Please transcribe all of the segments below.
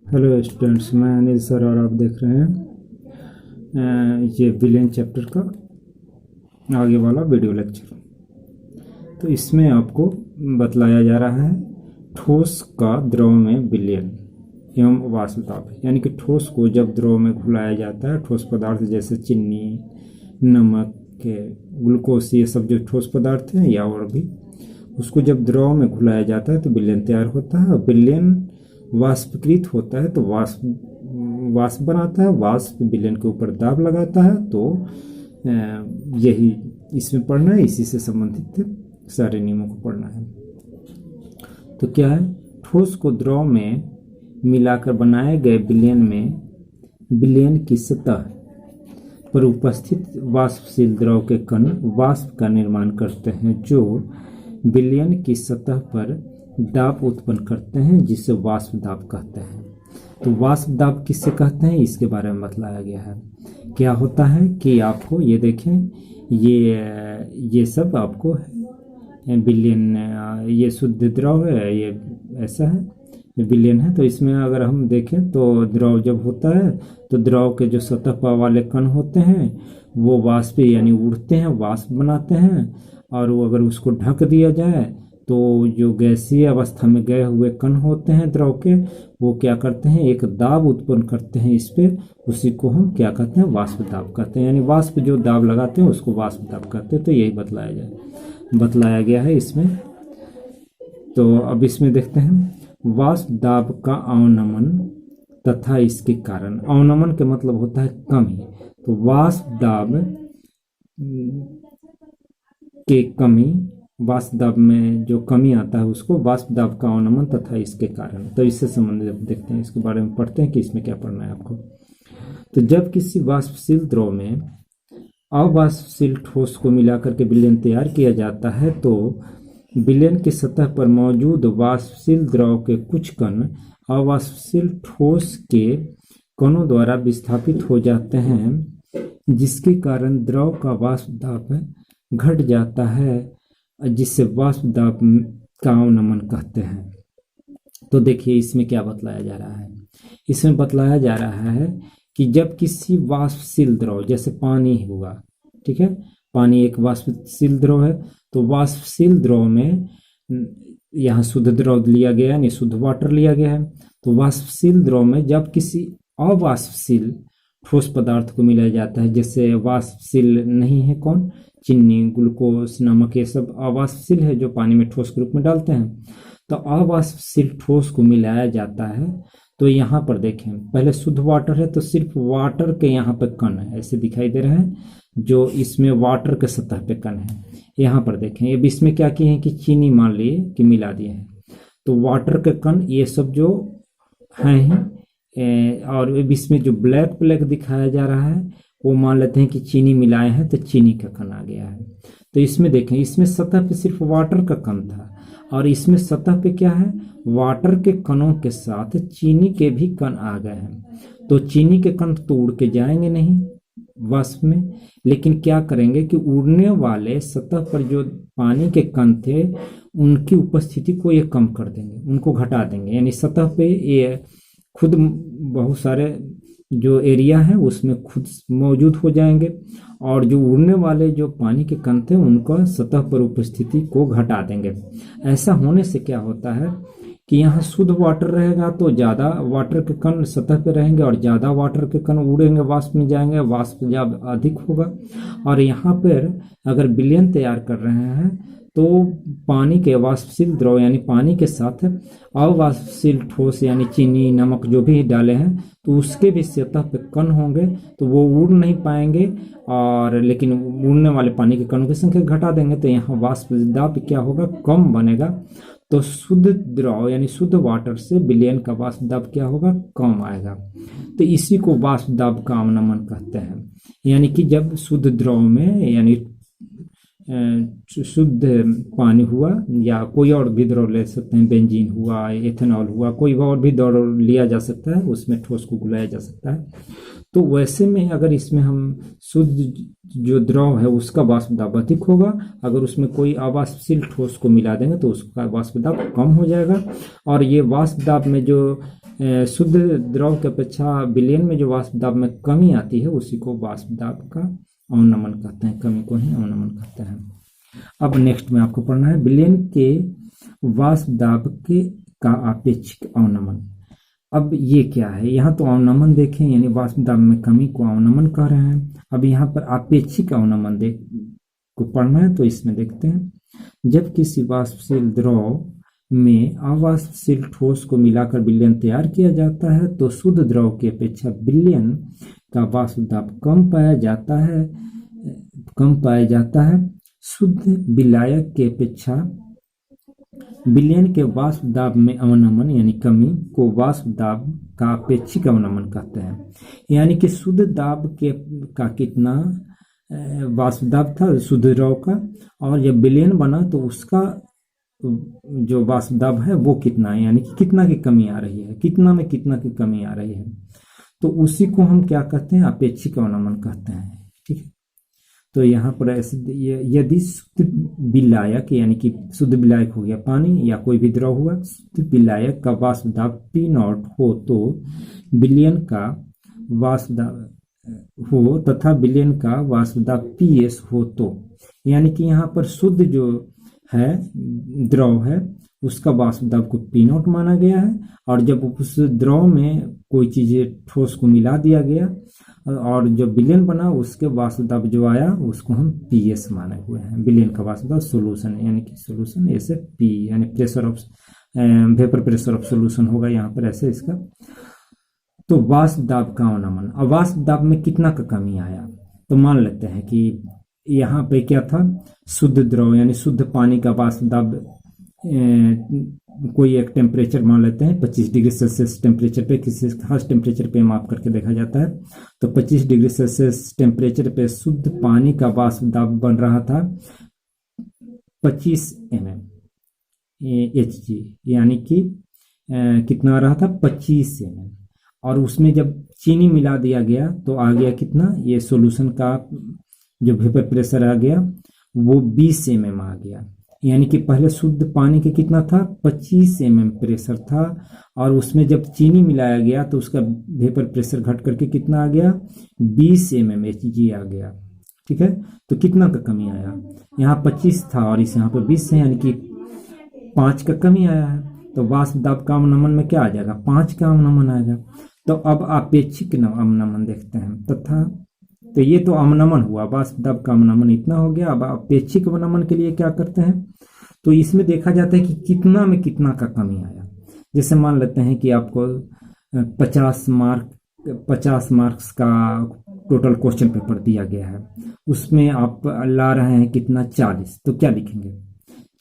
Hello students, मैं Anil sir और आप देख रहे हैं ये विलेन चैप्टर का आगे वाला वीडियो लेक्चर। तो इसमें आपको बतलाया जा रहा है ठोस का द्रव में विलयन एवं वाष्प दाब, यानी कि ठोस को जब द्रव में घुलाया जाता है, ठोस पदार्थ जैसे चीनी, नमक, ग्लूकोज, ये सब जो ठोस पदार्थ हैं या और भी, उसको जब द्रव में घुलाया जाता है तो विलयन तैयार होता है। और विलयन वाष्पीकृत होता है तो वाष्प बनाता है, वाष्प विलयन के ऊपर दाब लगाता है। तो यही इसमें पढ़ना है, इसी से संबंधित सारे नियमों को पढ़ना है। तो क्या है, ठोस को द्रव में मिलाकर बनाए गए विलयन में विलयन की सतह पर उपस्थित वाष्पशील द्रव के कण वाष्प का निर्माण करते हैं, जो विलयन की सतह पर दाब उत्पन्न करते हैं, जिसे वाष्प दाब कहते हैं। तो वाष्प दाब किससे कहते हैं, इसके बारे में बतलाया गया है। क्या होता है कि आपको ये देखें, ये सब आपको विलयन, ये शुद्ध द्रव है, ये ऐसा है, ये विलयन है। तो इसमें अगर हम देखें तो द्रव जब होता है तो द्रव के जो सतह पर वाले कण होते हैं वो वाष्प यानी उड़ते हैं, वाष्प बनाते हैं। और वो अगर उसको ढक दिया जाए तो जो गैसीय अवस्था में गए हुए कण होते हैं द्रव के, वो क्या करते हैं, एक दाब उत्पन्न करते हैं इस पे, उसी को हम क्या कहते हैं, वाष्प दाब कहते हैं। यानी वाष्प जो दाब लगाते हैं उसको वाष्प दाब कहते हैं। तो यही बतलाया गया है इसमें। तो अब इसमें देखते हैं वाष्प दाब का अवनमन तथा इसके कारण। अवनमन के मतलब होता है कमी। तो वाष्प दाब के कमी, वाष्प दाब में जो कमी आता है उसको वाष्प दाब का अवनमन तथा इसके कारण। तो इससे संबंधित देखते हैं, इसके बारे में पढ़ते हैं कि इसमें क्या पढ़ना है आपको। तो जब किसी वाष्पशील द्रव में अवाष्पशील ठोस को मिलाकर के विलयन तैयार किया जाता है तो विलयन की सतह पर मौजूद वाष्पशील द्रव के कुछ कण अवाष्पशील ठोस के कणों द्वारा विस्थापित हो जाते हैं, जिसके कारण द्रव का वाष्प दाब घट जाता है, जिससे वाष्प दाब का अवनमन कहते हैं। तो देखिए इसमें क्या बतलाया जा रहा है। इसमें बतलाया जा रहा है कि जब किसी वाष्पशील द्रव, जैसे पानी हुआ, ठीक है, पानी एक वाष्पशील द्रव है, तो वाष्पशील द्रव में यहाँ शुद्ध द्रव लिया गया है, यानी शुद्ध वाटर लिया गया है। तो वाष्पशील द्रव में जब किसी अवाष्पशील ठोस पदार्थ को मिलाया जाता है, जैसे वाष्पशील नहीं है कौन, चीनी, ग्लूकोज, नमक, ये सब अवाष्पशील है जो पानी में ठोस के रूप में डालते हैं। तो अवाष्पशील ठोस को मिलाया जाता है। तो यहाँ पर देखें, पहले शुद्ध वाटर है तो सिर्फ वाटर के यहाँ पे कण है, ऐसे दिखाई दे रहे हैं, जो इसमें वाटर के सतह पे कण है। यहाँ पर देखें, अब इसमें क्या किए हैं कि चीनी मान लिए कि मिला दिए हैं, तो वाटर के कण ये सब जो हैं, और इसमें जो ब्लैक ब्लैक दिखाया जा रहा है वो मान लेते हैं कि चीनी मिलाए हैं, तो चीनी का कण आ गया है। तो इसमें देखें, इसमें सतह पे सिर्फ वाटर का कण था, और इसमें सतह पे क्या है, वाटर के कणों के साथ चीनी के भी कण आ गए हैं। तो चीनी के कण तो उड़ के जाएंगे नहीं वाष्प में, लेकिन क्या करेंगे कि उड़ने वाले सतह पर जो पानी के कण थे उनकी उपस्थिति को ये कम कर देंगे, उनको घटा देंगे। यानी सतह पे ये खुद बहुत सारे जो एरिया है उसमें खुद मौजूद हो जाएंगे, और जो उड़ने वाले जो पानी के कण थे उनका सतह पर उपस्थिति को घटा देंगे। ऐसा होने से क्या होता है कि यहाँ शुद्ध वाटर रहेगा तो ज़्यादा वाटर के कण सतह पे रहेंगे, और ज़्यादा वाटर के कण उड़ेंगे, वाष्प में जाएंगे, वाष्प जब अधिक होगा। और यहाँ पर अगर विलयन तैयार कर रहे हैं तो पानी के वाष्पशील द्रव यानी पानी के साथ अवाष्पशील ठोस यानी चीनी, नमक जो भी डाले हैं, तो उसके भी सतह पे कण होंगे, तो वो उड़ नहीं पाएंगे, और लेकिन उड़ने वाले पानी के कणों की संख्या घटा देंगे। तो यहाँ वाष्प दाब क्या होगा, कम बनेगा। तो शुद्ध द्रव यानी शुद्ध वाटर से विलयन का वाष्प दाब क्या होगा, कम आएगा। तो इसी को वाष्प दाब का अवनमन कहते हैं। यानी कि जब शुद्ध द्रव में, यानी शुद्ध पानी हुआ या कोई और भी द्रव ले सकते हैं, बेंजीन हुआ, एथेनॉल हुआ, कोई और भी द्रव लिया जा सकता है, उसमें ठोस को घुलाया जा सकता है। तो वैसे में अगर इसमें हम शुद्ध जो द्रव है उसका वाष्प दाब अधिक होगा, अगर उसमें कोई अवाष्पशील ठोस को मिला देंगे तो उसका वाष्प दाब कम हो जाएगा। और ये वाष्प दाब में जो शुद्ध द्रव की अपेक्षा विलयन में जो वाष्प दाब में कमी आती है उसी को वाष्प दाब का अवनमन कहते हैं, कमी को ही अवनमन कहते हैं। अब नेक्स्ट में आपको पढ़ना है विलयन के वाष्प दाब के का आपेक्षिक अवनमन। अब ये क्या है, यहाँ तो अवनमन देखें यानी वाष्प दाब में कमी को अवनमन कह रहे हैं। अब यहाँ पर आपेक्षिक अवनमन को पढ़ना है, तो इसमें देखते हैं जब किसी वाष्पशील द्रव में अवाष्पशील ठोस को मिलाकर विलयन तैयार किया जाता है तो शुद्ध द्रव की अपेक्षा विलयन का वाष्प दाब कम पाया जाता है। शुद्ध विलायक की अपेक्षा विलयन के वाष्प दाब में अवनमन यानी कमी को वाष्प दाब का अपेक्षिक अवनमन कहते हैं। यानी कि शुद्ध दाब का कितना वाष्प दाब था शुद्ध द्रव का, और जब विलयन बना तो उसका जो वाष्प दाब है वो कितना है, यानी कि कितना की कमी आ रही है, कितना में कितना की कमी आ रही है, तो उसी को हम क्या कहते हैं, अपेक्षिक अवनमन कहते हैं। ठीक है, तो यहाँ पर ऐसे यदि शुद्ध विलायक यानी कि शुद्ध विलायक हो गया पानी या कोई भी द्रव हुआ, शुद्ध विलायक का वाष्प दाब P0 हो तो विलयन का वाष्प दाब हो तथा विलयन का वाष्प दाब PS हो तो, यानी कि यहाँ पर शुद्ध जो है द्रव है उसका वाष्प दाब को P0 माना गया है, और जब उस द्रव में कोई चीज ठोस को मिला दिया गया और जब विलयन बना उसके वाष्प दाब जो आया उसको हम PS माने हुए हैं। विलयन का वाष्प दाब सोल्यूशन यानी कि सोल्यूशन ऐसे P यानी pressure of vapour pressure of solution होगा यहाँ पर ऐसे इसका। तो वाष्प दाब का अवनमन, और वाष्प दाब में कितना का कमी आया, तो मान लेते हैं कि यहाँ पे क्या था, शुद्ध द्रव यानी शुद्ध पानी का वाष्प दाब कोई एक टेम्परेचर मान लेते हैं 25 डिग्री सेल्सियस टेम्परेचर पे, किसी खास टेम्परेचर पे माप करके देखा जाता है, तो 25 डिग्री सेल्सियस टेम्परेचर पे शुद्ध पानी का वाष्प दाब बन रहा था 25 mm Hg, यानी कि कितना रहा था 25 mm, और उसमें जब चीनी मिला दिया गया तो आ गया कितना, ये सॉल्यूशन का जो वेपर प्रेशर आ गया वो 20 mm आ गया, यानी कि पहले शुद्ध पानी के कितना था 25 mm प्रेशर था, और उसमें जब चीनी मिलाया गया तो उसका वेपर प्रेशर घट करके कितना आ गया 20 mm Hg आ गया। ठीक है, तो कितना का कमी आया, यहाँ 25 था और इस यहाँ पर 20 है, यानी कि 5 का कमी आया है। तो वाष्प दाब का अवनमन में क्या आ जाएगा, 5 का अवनमन आएगा। तो अब अपेक्षिक अवनमन देखते हैं तथा, तो ये तो अवनमन हुआ, वाष्प दाब का अवनमन इतना हो गया। अब अपेक्षिक अवनमन के लिए क्या करते हैं, तो इसमें देखा जाता है कि कितना में कितना का कमी आया। जैसे मान लेते हैं कि आपको 50 मार्क्स का टोटल क्वेश्चन पेपर दिया गया है, उसमें आप ला रहे हैं कितना 40, तो क्या लिखेंगे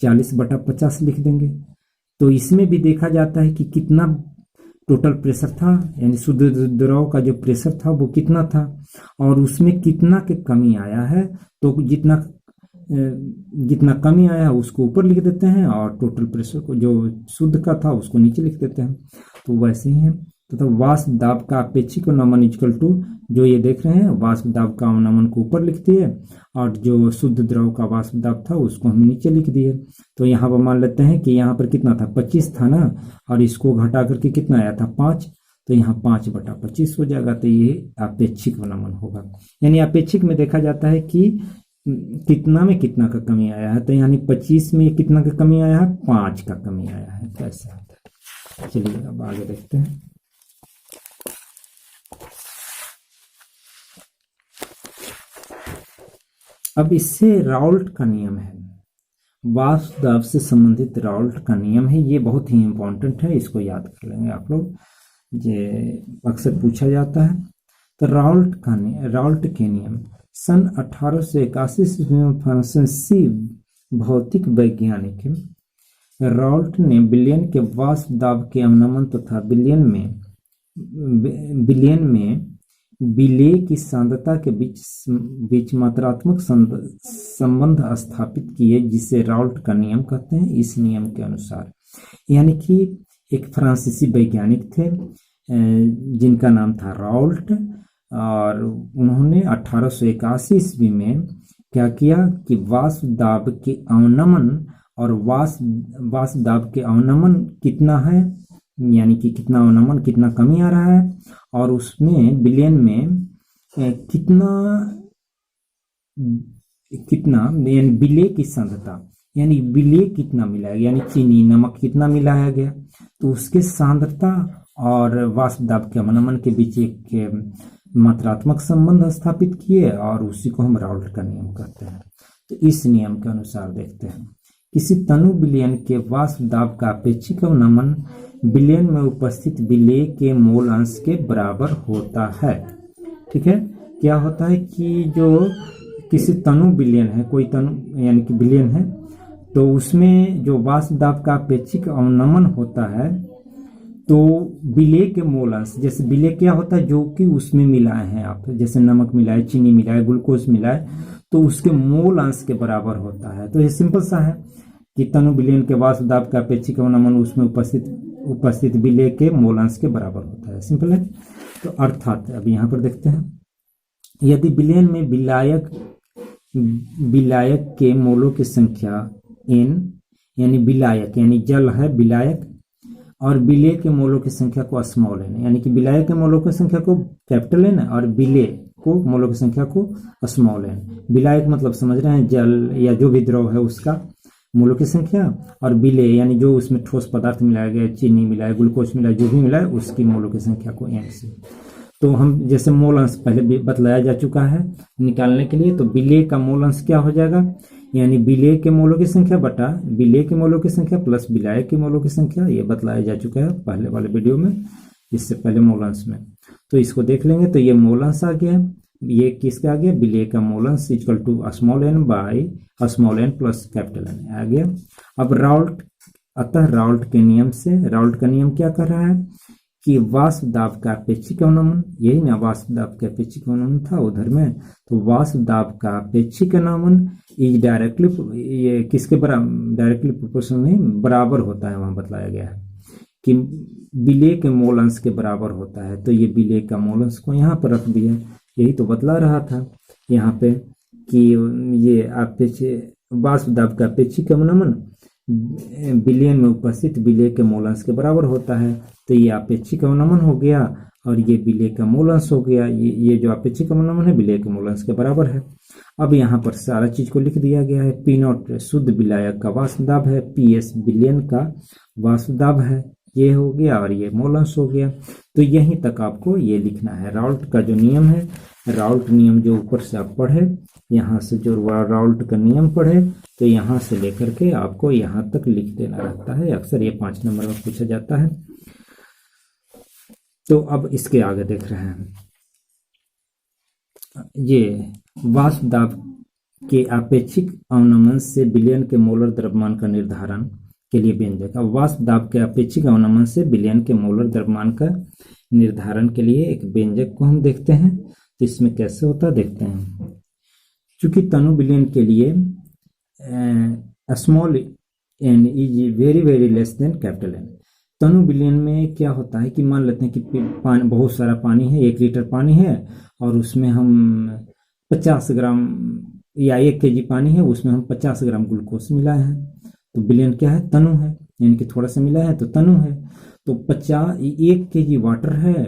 40/50 लिख देंगे। तो इसमें भी देखा जाता है कि कितना टोटल प्रेशर था, यानी शुद्ध द्रव का जो प्रेशर था वो कितना था, और उसमें कितना के कमी आया है, तो जितना कमी आया है उसको ऊपर लिख देते हैं और टोटल प्रेशर को जो शुद्ध का था उसको नीचे लिख देते हैं। तो वैसे ही है, तो वाष्प दाब का अपेक्षिक अवनमन इक्वल टू जो ये देख रहे हैं वाष्प दाब का अवनमन को ऊपर लिख दिए और जो शुद्ध द्रव का वाष्प दाब था उसको हम नीचे लिख दिए। तो यहाँ पर मान लेते हैं कि यहाँ पर कितना था 25 था ना, और इसको घटा करके कितना आया था 5, तो यहाँ 5/25 हो जाएगा। तो ये अपेक्षिक अवनमन होगा, यानी अपेक्षिक में देखा जाता है कि कितना में कितना का कमी आया है। तो यानी 25 में कितना का कमी आया है, 5 का कमी आया है। कैसे होता है, चलिए अब आगे देखते हैं। अब इससे राउल्ट का नियम है, वाष्प दाब से संबंधित राउल्ट का नियम है, ये बहुत ही इंपॉर्टेंट है, इसको याद कर लेंगे आप लोग, ये अक्सर पूछा जाता है। तो राउल्ट के नियम सन 1881 में फ्रांसीसी भौतिक वैज्ञानिक राउल्ट ने विलयन के वाष्प दाब के अवनमन तथा विलयन में विलेय की सांद्रता के बीच मात्रात्मक संबंध स्थापित किए, जिसे राउल्ट का नियम कहते हैं। इस नियम के अनुसार, यानी कि एक फ्रांसीसी वैज्ञानिक थे जिनका नाम था राउल्ट, और उन्होंने 1881 ईस्वी में क्या किया कि वाष्प दाब के अवनमन और वाष्प दाब के अवनमन कितना है यानी कि कितना नमन कितना कमी आ रहा है, और उसमें बिलियन में कितना कितना यानी विलेय की सांद्रता, यानी विलेय कितना मिलाया गया, यानी चीनी नमक कितना मिलाया गया, तो उसके सांद्रता और वाष्प दाब के अवनमन के बीच एक मात्रात्मक संबंध स्थापित किए, और उसी को हम राउल्ट का नियम कहते हैं। तो इस नियम के अनुसार देखते हैं, किसी तनु विलयन के वाष्प दाब का अपेक्षिक अवनमन विलयन में उपस्थित विलेय के मोल अंश के बराबर होता है। ठीक है, क्या होता है कि जो किसी तनु विलयन है, कोई तनु यानी कि विलयन है, तो उसमें जो वाष्प दाब का अपेक्षिक अवनमन होता है, तो विलेय के मोल अंश, जैसे विलेय क्या होता है, जो कि उसमें मिलाए हैं आप, जैसे नमक मिलाए, चीनी मिलाए, ग्लूकोज मिलाए, तो उसके मोल अंश के बराबर होता है। तो ये सिंपल सा है कि तनु विलयन के वाष्प दाब का अपेक्षिक अवनमन उसमें उपस्थित विलेय के मोल अंश के बराबर होता है। सिंपल है। तो अर्थात अब यहाँ पर देखते हैं, यदि विलयन में विलायक के मोलों की संख्या n, यानी विलायक यानी जल है विलायक, और विलेय के मोलों की संख्या को स्मॉल n, यानी कि विलायक के मोलों की संख्या को कैपिटल n और विलेय को मोलों की संख्या को स्मॉल n। विलायक मतलब समझ रहे हैं, जल या जो भी द्रव है उसका मोलों की संख्या, और विलेय यानी जो उसमें ठोस पदार्थ मिलाया गया, चीनी मिलाया, ग्लूकोज मिलाया, जो भी मिलाया उसकी मोलों की संख्या को n से। तो हम जैसे मोल अंश पहले भी बतलाया जा चुका है निकालने के लिए, तो विलेय का मोल अंश क्या हो जाएगा, यानी विलेय के मोलों की संख्या बटा विलेय के मोलों की संख्या प्लस विलायक के मोलों की संख्या, ये बतलाया जा चुका है पहले वाले वीडियो में, इससे पहले मोल अंश में। तो इसको देख लेंगे, तो ये मोल अंश आ गया, ये किसका आ गया, विलेय का मोल अंश equal to small n by small n plus capital N आ गया। अब राउल्ट, अतः राउल्ट के नियम से, राउल्ट का नियम क्या कर रहा है कि वाष्प दाब का अपेक्षिक अवनमन, यही ना वाष्प दाब का अपेक्षिक अवनमन था उधर में, तो वाष्प दाब का अपेक्षिक अवनमन इज डायरेक्टली, ये किसके बराबर, डायरेक्टली प्रोपोर्शनल नहीं, बराबर होता है, वहां बतलाया गया है कि विलेय के मोल अंश के बराबर होता है। तो ये विलेय का मोल अंश को यहाँ पर रख दिया, यही तो बतला रहा था यहाँ पे कि ये अपेक्षिक वाष्प दाब का अपेक्षिक अवनमन विलयन में उपस्थित विलेय के मोल अंश के बराबर होता है। तो ये अपेक्षिक अवनमन हो गया और ये विलेय का मोल अंश हो गया, ये जो अपेक्षिक अवनमन है विलेय के मोल अंश के बराबर है। अब यहाँ पर सारा चीज को लिख दिया गया है। पी नॉट शुद्ध विलायक का वाष्प दाब है, पी एस विलयन का वाष्प दाब है, ये हो गया, और ये मोल अंश हो गया। तो यहीं तक आपको ये लिखना है। राउल्ट का जो नियम है, राउल्ट नियम जो ऊपर से आप पढ़े, यहाँ से जो राउल्ट का नियम पढ़े, तो यहाँ से लेकर के आपको यहाँ तक लिख देना रहता है। अक्सर ये 5 नंबर में पूछा जाता है। तो अब इसके आगे देख रहे हैं, ये वाष्प दाब के अपेक्षिक अवनमन से विलयन के मोलर द्रव्यमान का निर्धारण के लिए व्यंजक। अब वाष्प दाब के अपेक्षिक अवनमन से विलयन के मोलर द्रव्यमान का निर्धारण के लिए एक व्यंजक को हम देखते हैं। तो इसमें कैसे होता है देखते हैं। चूंकि तनु विलयन के लिए small n is very very less than capital N। तनु विलयन में क्या होता है कि मान लेते हैं कि पानी, बहुत सारा पानी है, 1 लीटर पानी है, और उसमें हम 50 ग्राम या 1 kg पानी है, उसमें हम 50 ग्राम ग्लूकोज मिलाए हैं, तो विलयन क्या है, तनु है, यानी कि थोड़ा सा मिला है तो तनु है। तो 1 kg वाटर है,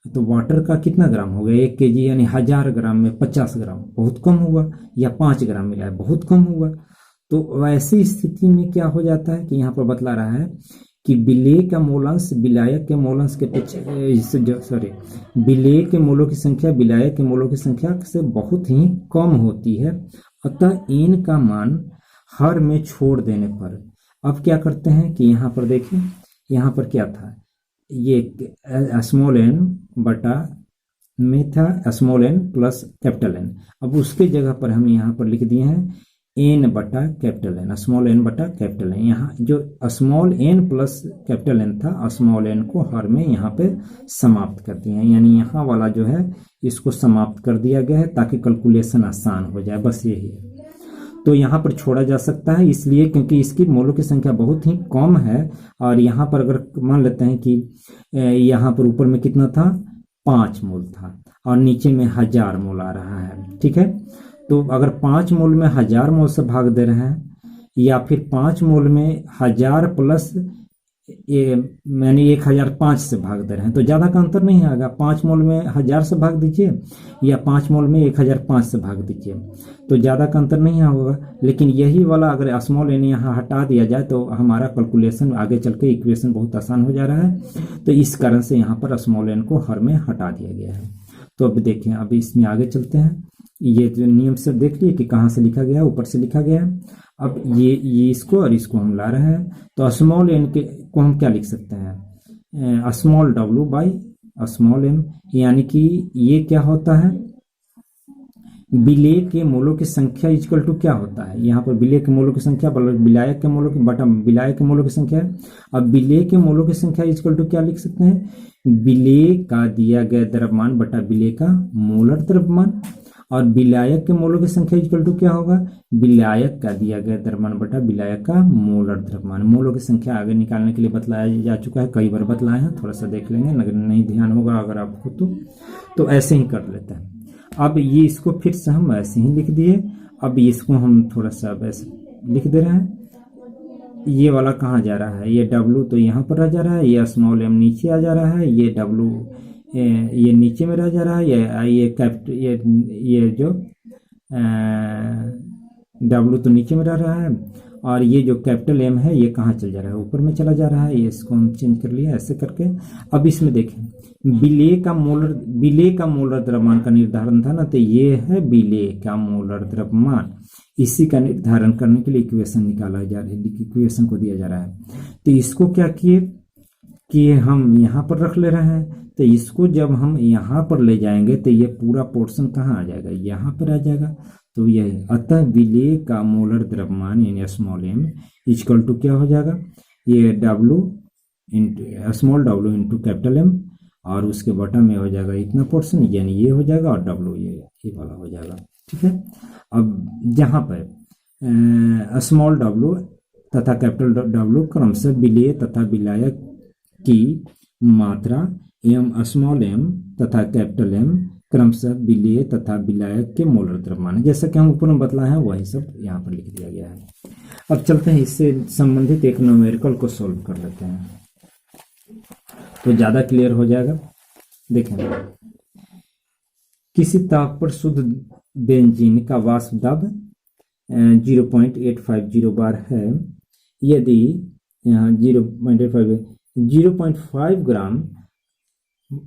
तो वाटर का कितना ग्राम हो गया, 1 kg यानी 1000 ग्राम में 50 ग्राम, बहुत कम हुआ, या 5 ग्राम मिला है, बहुत कम हुआ। तो वैसी स्थिति में क्या हो जाता है कि यहाँ पर बतला रहा है कि विलेय का मोलांश विलायक के मोलांश के विलेय के मोलों की संख्या विलायक के मोलों की संख्या से बहुत ही कम होती है। अतः n का मान हर में छोड़ देने पर अब क्या करते हैं कि यहाँ पर देखिए, यहाँ पर क्या था, ये स्मॉल n बटा में था small n plus capital N। अब उसके जगह पर हम यहाँ पर लिख दिए हैं n बटा कैपिटल N, स्मॉल n बटा कैपिटल N। यहाँ जो small n plus capital N था, स्मॉल n को हर में यहाँ पे समाप्त कर दिए हैं, यानी यहाँ वाला जो है इसको समाप्त कर दिया गया है ताकि कैलकुलेशन आसान हो जाए, बस यही है। तो यहाँ पर छोड़ा जा सकता है इसलिए क्योंकि इसकी मोलों की संख्या बहुत ही कम है। और यहाँ पर अगर मान लेते हैं कि यहाँ पर ऊपर में कितना था, 5 मोल था और नीचे में 1000 मोल आ रहा है, ठीक है। तो अगर 5 मोल में 1000 मोल से भाग दे रहे हैं, या फिर 5 मोल में 1000 प्लस ये मैंने 1005 से भाग दे रहे हैं, तो ज़्यादा का अंतर नहीं आएगा। 5 मोल में 1000 से भाग दीजिए या 5 मोल में 1005 से भाग दीजिए, तो ज़्यादा का अंतर नहीं होगा। लेकिन यही वाला अगर स्मॉल एन यहाँ हटा दिया जाए तो हमारा कैलकुलेशन आगे चल के इक्वेशन बहुत आसान हो जा रहा है। तो इस कारण से यहाँ पर स्मॉल एन को हर में हटा दिया गया है। तो अब देखें, अब इसमें आगे चलते हैं। ये जो नियम से देख लिए कि कहाँ से लिखा गया है, ऊपर से लिखा गया है। अब ये इसको और इसको हम ला रहे हैं, तो स्मॉल एन के को हम क्या लिख सकते हैं, small W by small M, यानी कि ये क्या होता है, विलेय के मोलों की संख्या इक्वल टू क्या होता है, यहाँ पर विलेय के मोलों की संख्या विलायक के मोलों की बटा विलायक के मोलों की संख्या है। अब विलेय के मोलों की संख्या इक्वल टू क्या लिख सकते हैं, विलेय का दिया गया द्रव्यमान बटा विलेय का मोलर द्रव्यमान। और विलायक के मोलों की संख्या इक्वल टू क्या होगा, विलायक का दिया गया द्रव्यमान बटा विलायक का मोलर द्रव्यमान। मोलों की संख्या आगे निकालने के लिए बतलाया जा चुका है, कई बार बतलाए हैं, थोड़ा सा देख लेंगे, अगर नहीं ध्यान होगा अगर आपको तो ऐसे ही कर लेते हैं। अब ये इसको फिर से हम ऐसे ही लिख दिए। अब इसको हम थोड़ा सा वैसे लिख दे रहे हैं। ये वाला कहाँ जा रहा है, ये डब्लू तो यहाँ पर रह जा रहा है, ये स्मॉल एम नीचे आ जा रहा है, ये डब्लू ये नीचे में रह जा रहा है, ये कैपिटल ये जो डब्लू तो नीचे में रह रहा है, और ये जो कैपिटल एम है ये कहाँ चल जा रहा है, ऊपर में चला जा रहा है। ये इसको हम चेंज कर लिया ऐसे करके। अब इसमें देखें, विलेय का मोलर द्रव्यमान का निर्धारण था ना, तो ये है विलेय का मोलर द्रव्यमान। इसी का निर्धारण करने के लिए इक्वेशन निकाला जा रहा है, इक्वेशन को दिया जा रहा है। तो इसको क्या किए कि हम यहाँ पर रख ले रहे हैं, तो इसको जब हम यहाँ पर ले जाएंगे तो ये पूरा पोर्शन कहाँ आ जाएगा, यहाँ पर आ जाएगा। तो यही अतः विलेय का मोलर द्रव्यमान यानी स्मॉल एम इक्वल टू क्या हो जाएगा, ये W into small W into capital M, और उसके बटा में हो जाएगा इतना पोर्शन, यानी ये हो जाएगा, और डब्लू ये वाला हो जाएगा। ठीक है। अब जहाँ पर स्मॉल डब्लू तथा कैपिटल डब्लू क्रमशः विलेय तथा विलायक की मात्रा एम स्मॉल एम तथा कैपिटल एम क्रमशः विलेय तथा विलायक के मोलर द्रव्यमान, जैसा कि हम ऊपर में बतलाए हैं वही सब यहाँ पर लिख दिया गया है। अब चलते हैं इससे संबंधित एक न्यूमेरिकल को सॉल्व कर लेते हैं, तो ज्यादा क्लियर हो जाएगा। देखें, किसी ताप पर शुद्ध बेंजीन का वाष्प दाब 0.850 बार है। यदि यहाँ 0.5 ग्राम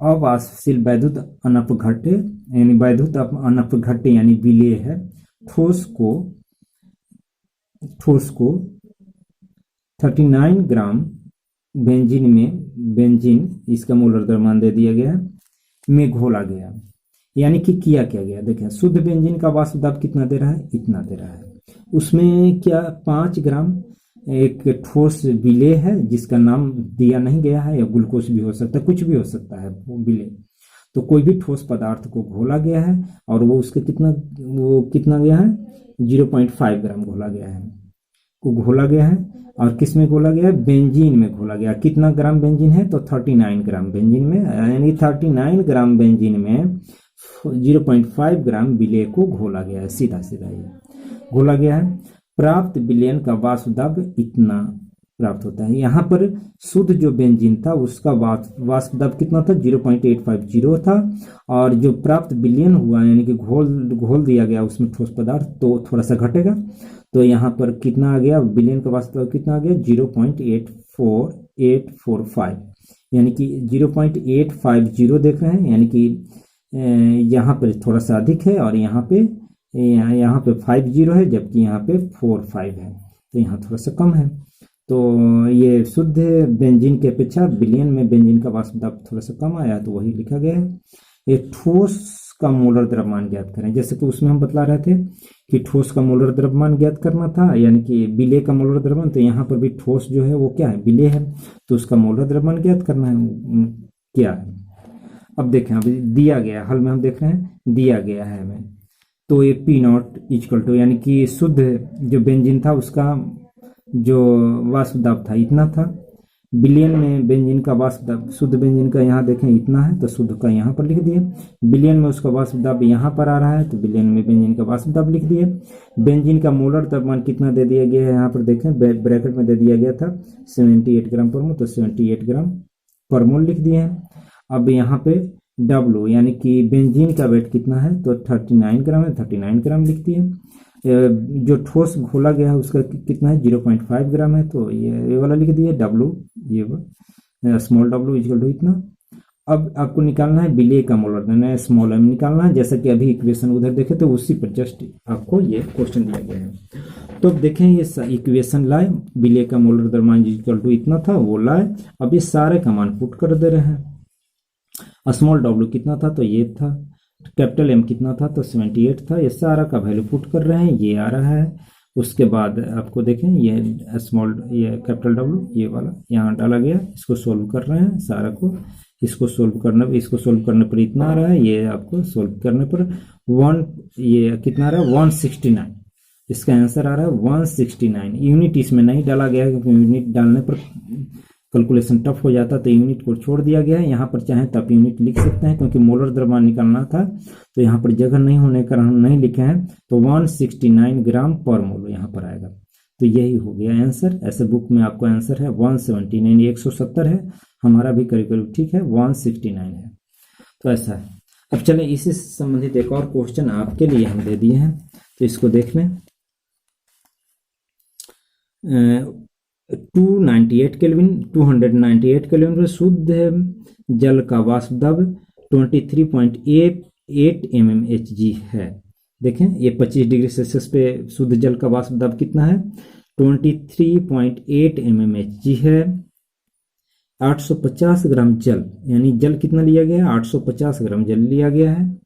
अवाष्पशील वैद्युत अनपघट्य यानी वैद्युत अनपघट्य यानी विलेय है, ठोस को 39 ग्राम बेंजीन इसका मोलर द्रव्यमान दे दिया गया है में घोला गया। यानी कि किया क्या गया, देखें शुद्ध बेंजीन का वाष्प दाब कितना दे रहा है, इतना दे रहा है। उसमें क्या 5 ग्राम एक ठोस विलेय है जिसका नाम दिया नहीं गया है, या ग्लूकोज भी हो सकता है, कुछ भी हो सकता है वो विलेय। तो कोई भी ठोस पदार्थ को घोला गया है और वो उसके कितना गया है 0.5 ग्राम घोला गया है और किस में घोला गया है, बेंजीन में घोला गया। कितना ग्राम बेंजीन है, तो 39 ग्राम बेंजीन में, यानी 39 ग्राम बेंजीन में 0.5 ग्राम विलेय को घोला गया है। सीधा ये घोला गया है। प्राप्त विलयन का वाष्प दाब इतना प्राप्त होता है। यहाँ पर शुद्ध जो बेंजीन था उसका वाष्प दाब कितना था, 0.850 था, और जो प्राप्त विलयन हुआ यानी कि घोल दिया गया उसमें ठोस पदार्थ, तो थोड़ा सा घटेगा। तो यहाँ पर कितना आ गया, विलयन का वाष्प दाब कितना आ गया, 0.845, यानी कि 0.850 देख रहे हैं, यानी कि यहाँ पर थोड़ा सा अधिक है और यहाँ पे 50 है, जबकि यहाँ पे 45 है, तो यहाँ थोड़ा सा कम है। तो ये शुद्ध बेंजीन के अपेक्षा विलयन में बेंजीन का वाष्प दाब थोड़ा सा कम आया, तो वही लिखा गया है। ये ठोस का मोलर द्रव्यमान ज्ञात करें, जैसे कि उसमें हम बतला रहे थे कि ठोस का मोलर द्रव्यमान ज्ञात करना था, यानी कि विलेय का मोलर द्रव्यमान। तो यहाँ पर भी ठोस जो है वो क्या है, विलेय है, तो उसका मोलर द्रव्यमान ज्ञात करना है क्या है। अब देखें, अभी दिया गया हल में हम देख रहे हैं, दिया गया है हमें, तो ये P0 इक्वल टू, यानी कि शुद्ध जो बेंजीन था उसका जो वाष्प दाब था इतना था, बिलियन में बेंजीन का वाष्प दाब, शुद्ध बेंजीन का यहाँ देखें इतना है तो शुद्ध का यहाँ पर लिख दिए। बिलियन में उसका वाष्प दाब यहाँ पर आ रहा है तो बिलियन में बेंजीन का वाष्प दाब लिख दिए। बेंजीन का मोलर तापमान कितना दे दिया गया है, यहाँ पर देखें ब्रैकेट में दे दिया गया था 78 ग्राम पर मोल, तो 78 ग्राम पर मोल लिख दिए हैं। अब यहाँ पे W यानी कि बेंजीन का वेट कितना है, तो 39 ग्राम है, 39 ग्राम लिख दिए। जो ठोस घोला गया है उसका कितना है, 0.5 ग्राम है, तो ये वाला लिख दिए W, ये स्मॉल w इक्वल टू इतना। अब आपको निकालना है विलेय का मोलर देना, स्मॉल m निकालना है, जैसा कि अभी इक्वेशन उधर देखे तो उसी पर जस्ट आपको ये क्वेश्चन दिया गया है। तो अब देखें ये इक्वेशन लाए, विलेय का मोलर द्रव्यमान इक्वल टू इतना था वो लाए। अब ये सारे का मान पुट कर दे रहे हैं। स्मॉल w कितना था, तो ये था। कैपिटल M कितना था, तो 78 था। ये सारा का वैल्यू पुट कर रहे हैं, ये आ रहा है। उसके बाद आपको देखें ये स्मॉल, ये कैपिटल W ये वाला यहाँ डाला गया, इसको सोल्व कर रहे हैं सारा को। इसको सोल्व करने पर इतना आ रहा है, ये आपको सोल्व करने पर ये कितना आ रहा है 169, इसका आंसर आ रहा है 169। यूनिट इसमें नहीं डाला गया है क्योंकि यूनिट डालने पर कैलकुलेशन टफ हो जाता, तो यूनिट को छोड़ दिया गया है। यहाँ पर चाहे तो आप यूनिट लिख सकते हैं, क्योंकि मोलर द्रव्यमान निकालना था तो यहाँ पर जगह नहीं होने के कारण हम नहीं लिखे हैं, तो 169 ग्राम पर मोल यहाँ पर आएगा। तो यही हो गया आंसर। ऐसे बुक में आपको आंसर है 179, 170 है, हमारा भी करीब करीब ठीक है 169 है। तो ऐसा है। अब चले इसी से संबंधित एक और क्वेश्चन आपके लिए हम दे दिए हैं, तो इसको देख लें। 298 केल्विन पर शुद्ध जल का वाष्प दाब 23.8 mmHg है। देखें ये 25 डिग्री सेल्सियस पे शुद्ध जल का वाष्प दाब कितना है, 23.8 mmHg है। 850 ग्राम जल, यानी जल कितना लिया गया है, 850 ग्राम जल लिया गया है,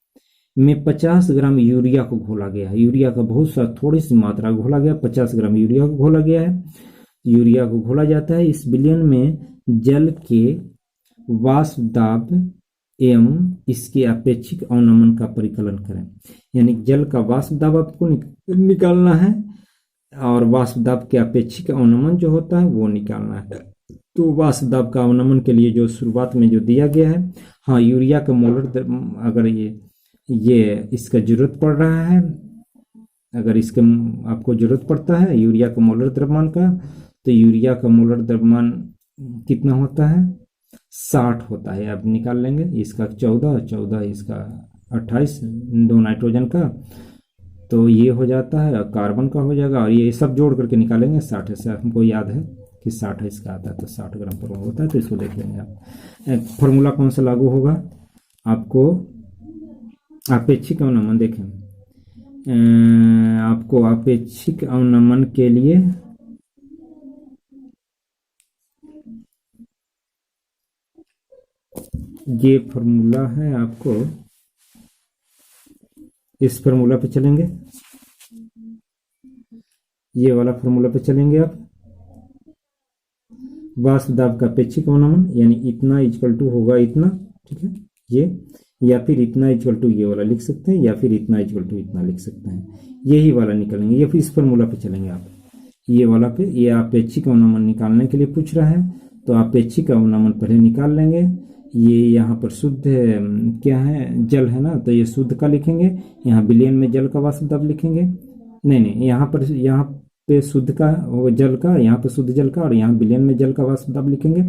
में 50 ग्राम यूरिया को घोला गया है। यूरिया का बहुत सा थोड़ी सी मात्रा घोला गया, 50 ग्राम यूरिया को घोला गया है। यूरिया को घोला जाता है। इस विलयन में जल के वाष्प दाब एवं इसके अपेक्षिक अवनमन का परिकलन करें। यानी जल का वाष्प दाब आपको निकालना है और वाष्प दाब के अपेक्षिक अवनमन जो होता है वो निकालना है। तो वाष्प दाब का अवनमन के लिए जो शुरुआत में जो दिया गया है, हाँ यूरिया का मोलर, अगर ये इसका जरूरत पड़ रहा है, अगर इसके आपको जरूरत पड़ता है यूरिया का मोलर द्रव्यमान का, तो यूरिया का मोलर द्रव्यमान कितना होता है, 60 होता है। आप निकाल लेंगे इसका 14 इसका 28, 2 नाइट्रोजन का, तो ये हो जाता है, कार्बन का हो जाएगा, और ये सब जोड़ करके निकालेंगे 60 है। हमको याद है कि 60 है इसका आता है, तो 60 ग्राम पर होता है। तो इसको देख लेंगे आप। फॉर्मूला कौन सा लागू होगा, आपको अपेक्षिक अवनमन देखें, आपको अपेक्षिक अवनमन के लिए ये फॉर्मूला है, आपको इस फॉर्मूला पे चलेंगे, ये वाला फॉर्मूला पे चलेंगे आप। वाष्प दाब का अपेक्षिक अवनमन यानी इतना इक्वल टू होगा इतना, ठीक है ये, या फिर इतना इक्वल टू ये वाला लिख सकते हैं, या फिर इतना इक्वल टू इतना लिख सकते हैं, यही वाला निकालेंगे। या फिर इस फॉर्मूला पे चलेंगे आप, ये वाला पे, ये अपेक्षिक अवनमन निकालने के लिए पूछ रहा है, तो अपेक्षिक अवनमन पहले निकाल लेंगे। ये यहाँ पर शुद्ध क्या है, जल है ना, तो ये शुद्ध का लिखेंगे, यहाँ विलयन में जल का वाष्प दाब लिखेंगे, नहीं यहाँ पे शुद्ध का वो जल का, यहाँ पे शुद्ध जल का, और यहाँ विलयन में जल का वाष्प दाब लिखेंगे।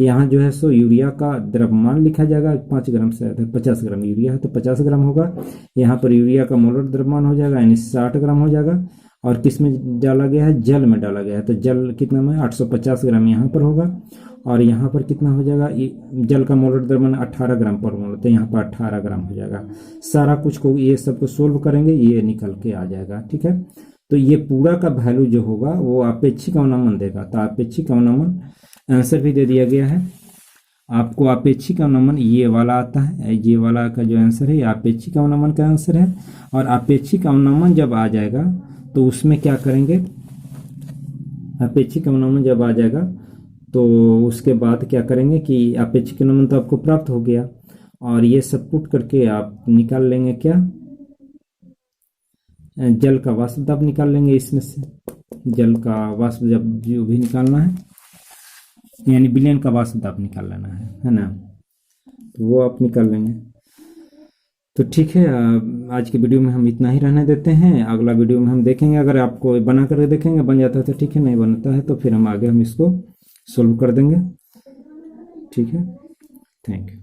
यहाँ जो है सो यूरिया का द्रव्यमान लिखा जाएगा, 5 ग्राम से 50 ग्राम यूरिया है तो 50 ग्राम होगा। यहाँ पर यूरिया का मोलर द्रव्यमान हो जाएगा यानी 60 ग्राम हो जाएगा। और किस में डाला गया है, जल में डाला गया है, तो जल कितना में 850 ग्राम यहाँ पर होगा, और यहाँ पर कितना हो जाएगा, जल का मोलर द्रव्यमान 18 ग्राम पर मोल, तो यहाँ पर 18 ग्राम हो जाएगा। सारा कुछ को ये सबको सोल्व करेंगे, ये निकल के आ जाएगा, ठीक है। तो ये पूरा का वैल्यू जो होगा वो अपेक्षिक अवनमन देगा, तो अपेक्षिक अवनमन आंसर भी दे दिया गया है आपको। अपेक्षिक अवनमन ये वाला आता है, ये वाला का जो आंसर है ये अपेक्षिक अवनमन का आंसर है। और अपेक्षिक अवनमन जब आ जाएगा तो उसमें क्या करेंगे, अपेक्षिक अवनमन जब आ जाएगा तो उसके बाद क्या करेंगे कि अपेक्षिक अवनमन तो आपको प्राप्त हो गया, और ये सब पुट करके आप निकाल लेंगे क्या, जल का वाष्प दाब निकाल लेंगे। इसमें से जल का वाष्प जब जो भी निकालना है, यानी बिलियन का वाष्प दाब निकाल लेना है ना। तो वो आप निकाल लेंगे। तो ठीक है, आज की वीडियो में हम इतना ही रहने देते हैं। अगला वीडियो में हम देखेंगे, अगर आपको बना कर देखेंगे, बन जाता है तो ठीक है, नहीं बनता है तो फिर हम आगे इसको सोल्व कर देंगे। ठीक है, थैंक यू।